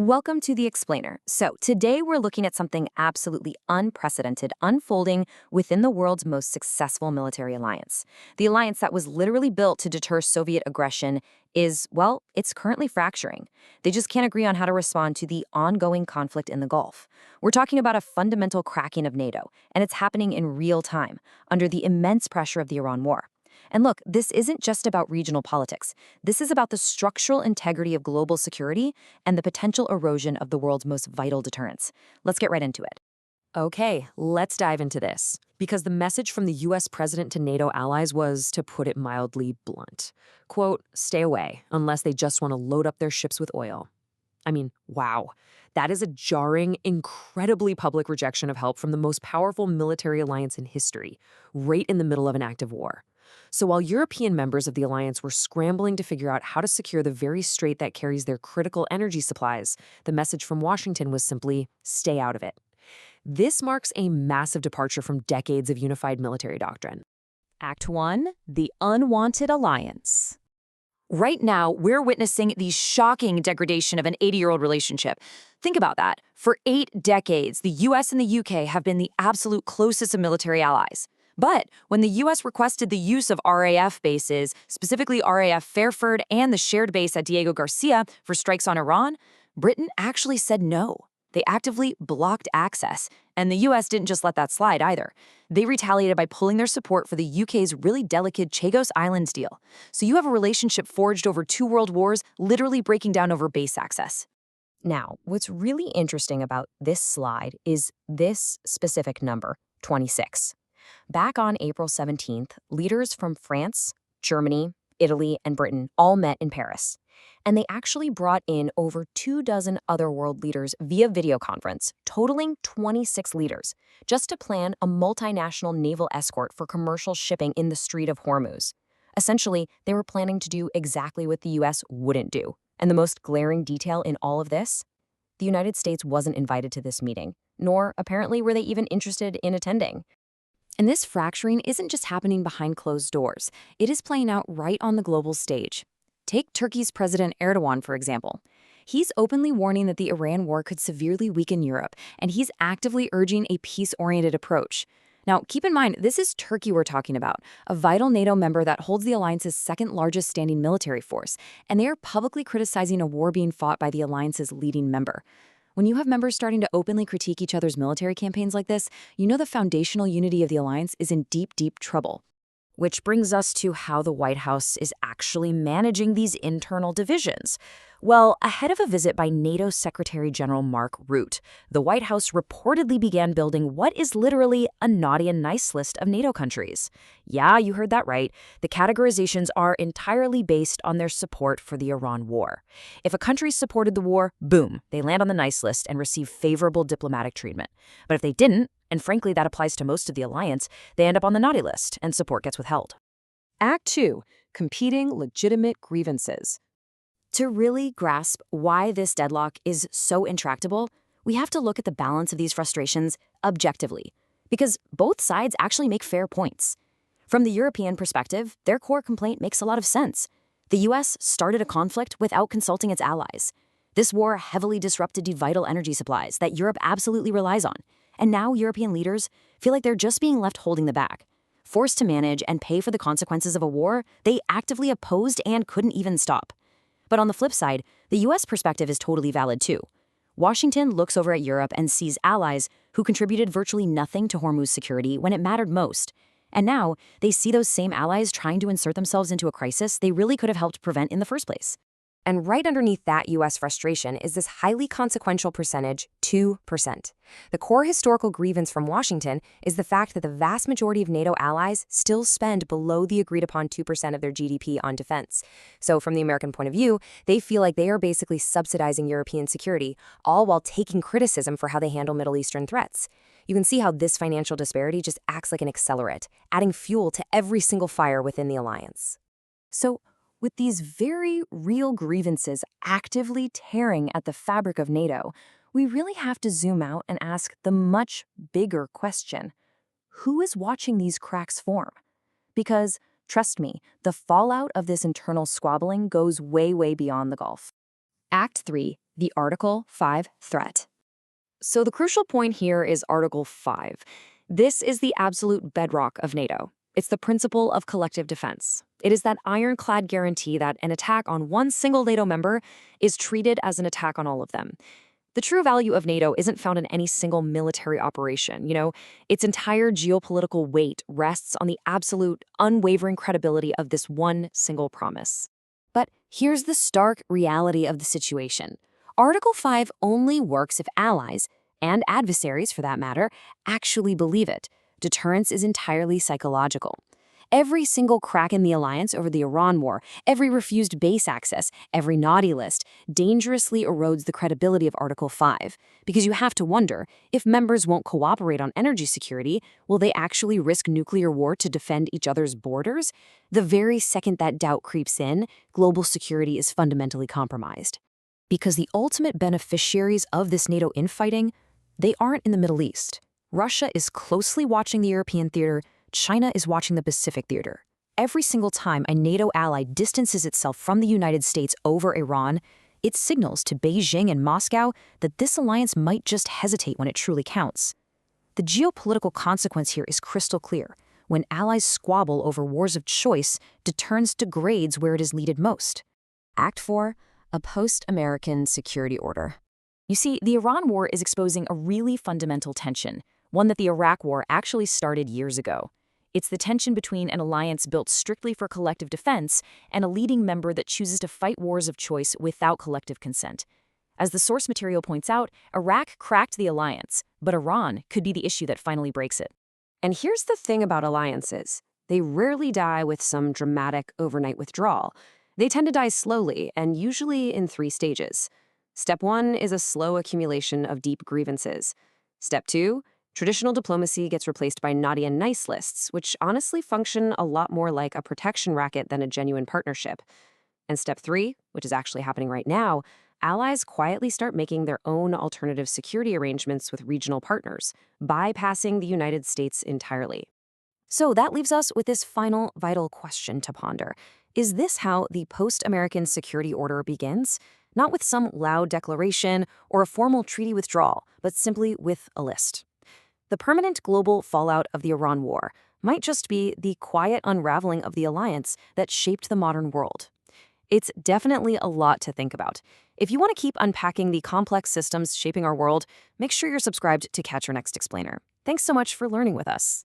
Welcome to The Explainer. So, today we're looking at something absolutely unprecedented unfolding within the world's most successful military alliance. The alliance that was literally built to deter Soviet aggression is, well, it's currently fracturing. They just can't agree on how to respond to the ongoing conflict in the Gulf. We're talking about a fundamental cracking of NATO, and it's happening in real time, under the immense pressure of the Iran war. And look, this isn't just about regional politics. This is about the structural integrity of global security and the potential erosion of the world's most vital deterrence. Let's get right into it. Okay, let's dive into this. Because the message from the US president to NATO allies was, to put it mildly, blunt. Quote, stay away, unless they just want to load up their ships with oil. I mean, wow. That is a jarring, incredibly public rejection of help from the most powerful military alliance in history, right in the middle of an active war. So while European members of the alliance were scrambling to figure out how to secure the very strait that carries their critical energy supplies, the message from Washington was simply, stay out of it. This marks a massive departure from decades of unified military doctrine. Act 1, the unwanted alliance. Right now, we're witnessing the shocking degradation of an 80-year-old relationship. Think about that. For 8 decades, the US and the UK have been the absolute closest of military allies. But when the US requested the use of RAF bases, specifically RAF Fairford and the shared base at Diego Garcia for strikes on Iran, Britain actually said no. They actively blocked access, and the US didn't just let that slide either. They retaliated by pulling their support for the UK's really delicate Chagos Islands deal. So you have a relationship forged over 2 world wars, literally breaking down over base access. Now, what's really interesting about this slide is this specific number, 26. Back on April 17th, leaders from France, Germany, Italy, and Britain all met in Paris. And they actually brought in over 24 other world leaders via video conference, totaling 26 leaders, just to plan a multinational naval escort for commercial shipping in the Strait of Hormuz. Essentially, they were planning to do exactly what the US wouldn't do. And the most glaring detail in all of this? The United States wasn't invited to this meeting, nor apparently were they even interested in attending. And this fracturing isn't just happening behind closed doors. It is playing out right on the global stage. Take Turkey's President Erdogan, for example. He's openly warning that the Iran war could severely weaken Europe, and he's actively urging a peace-oriented approach. Now, keep in mind, this is Turkey we're talking about, a vital NATO member that holds the alliance's second-largest standing military force, and they are publicly criticizing a war being fought by the alliance's leading member. When you have members starting to openly critique each other's military campaigns like this, you know the foundational unity of the alliance is in deep, deep trouble. Which brings us to how the White House is actually managing these internal divisions. Well, ahead of a visit by NATO Secretary General Mark Rutte, the White House reportedly began building what is literally a naughty and nice list of NATO countries. Yeah, you heard that right. The categorizations are entirely based on their support for the Iran war. If a country supported the war, boom, they land on the nice list and receive favorable diplomatic treatment. But if they didn't, and frankly that applies to most of the alliance, they end up on the naughty list and support gets withheld. Act 2, competing legitimate grievances. To really grasp why this deadlock is so intractable, we have to look at the balance of these frustrations objectively, because both sides actually make fair points. From the European perspective, their core complaint makes a lot of sense. The US started a conflict without consulting its allies. This war heavily disrupted the vital energy supplies that Europe absolutely relies on, and now European leaders feel like they're just being left holding the bag. Forced to manage and pay for the consequences of a war they actively opposed and couldn't even stop. But on the flip side, the US perspective is totally valid too. Washington looks over at Europe and sees allies who contributed virtually nothing to Hormuz security when it mattered most. And now, they see those same allies trying to insert themselves into a crisis they really could have helped prevent in the first place. And right underneath that U.S. frustration is this highly consequential percentage, 2%. The core historical grievance from Washington is the fact that the vast majority of NATO allies still spend below the agreed-upon 2% of their GDP on defense. So from the American point of view, they feel like they are basically subsidizing European security, all while taking criticism for how they handle Middle Eastern threats. You can see how this financial disparity just acts like an accelerant, adding fuel to every single fire within the alliance. So, with these very real grievances actively tearing at the fabric of NATO, we really have to zoom out and ask the much bigger question: who is watching these cracks form? Because, trust me, the fallout of this internal squabbling goes way, way beyond the Gulf. Act 3, the Article 5 threat. So the crucial point here is Article 5. This is the absolute bedrock of NATO. It's the principle of collective defense. It is that ironclad guarantee that an attack on one single NATO member is treated as an attack on all of them. The true value of NATO isn't found in any single military operation. Its entire geopolitical weight rests on the absolute, unwavering credibility of this one single promise. But here's the stark reality of the situation. Article 5 only works if allies, and adversaries for that matter, actually believe it. Deterrence is entirely psychological. Every single crack in the alliance over the Iran war, every refused base access, every naughty list, dangerously erodes the credibility of Article 5. Because you have to wonder, if members won't cooperate on energy security, will they actually risk nuclear war to defend each other's borders? The very second that doubt creeps in, global security is fundamentally compromised. Because the ultimate beneficiaries of this NATO infighting, they aren't in the Middle East. Russia is closely watching the European theater. China is watching the Pacific theater. Every single time a NATO ally distances itself from the United States over Iran, it signals to Beijing and Moscow that this alliance might just hesitate when it truly counts. The geopolitical consequence here is crystal clear. When allies squabble over wars of choice, deterrence degrades where it is needed most. Act 4, a post-American security order. You see, the Iran war is exposing a really fundamental tension, one that the Iraq war actually started years ago. It's the tension between an alliance built strictly for collective defense and a leading member that chooses to fight wars of choice without collective consent. As the source material points out, Iraq cracked the alliance, but Iran could be the issue that finally breaks it. And here's the thing about alliances. They rarely die with some dramatic overnight withdrawal. They tend to die slowly, and usually in 3 stages. Step 1 is a slow accumulation of deep grievances. Step 2, traditional diplomacy gets replaced by naughty and nice lists, which honestly function a lot more like a protection racket than a genuine partnership. And step 3, which is actually happening right now, allies quietly start making their own alternative security arrangements with regional partners, bypassing the United States entirely. So that leaves us with this final vital question to ponder. Is this how the post-American security order begins? Not with some loud declaration or a formal treaty withdrawal, but simply with a list. The permanent global fallout of the Iran war might just be the quiet unraveling of the alliance that shaped the modern world. It's definitely a lot to think about. If you want to keep unpacking the complex systems shaping our world, make sure you're subscribed to catch our next explainer. Thanks so much for learning with us.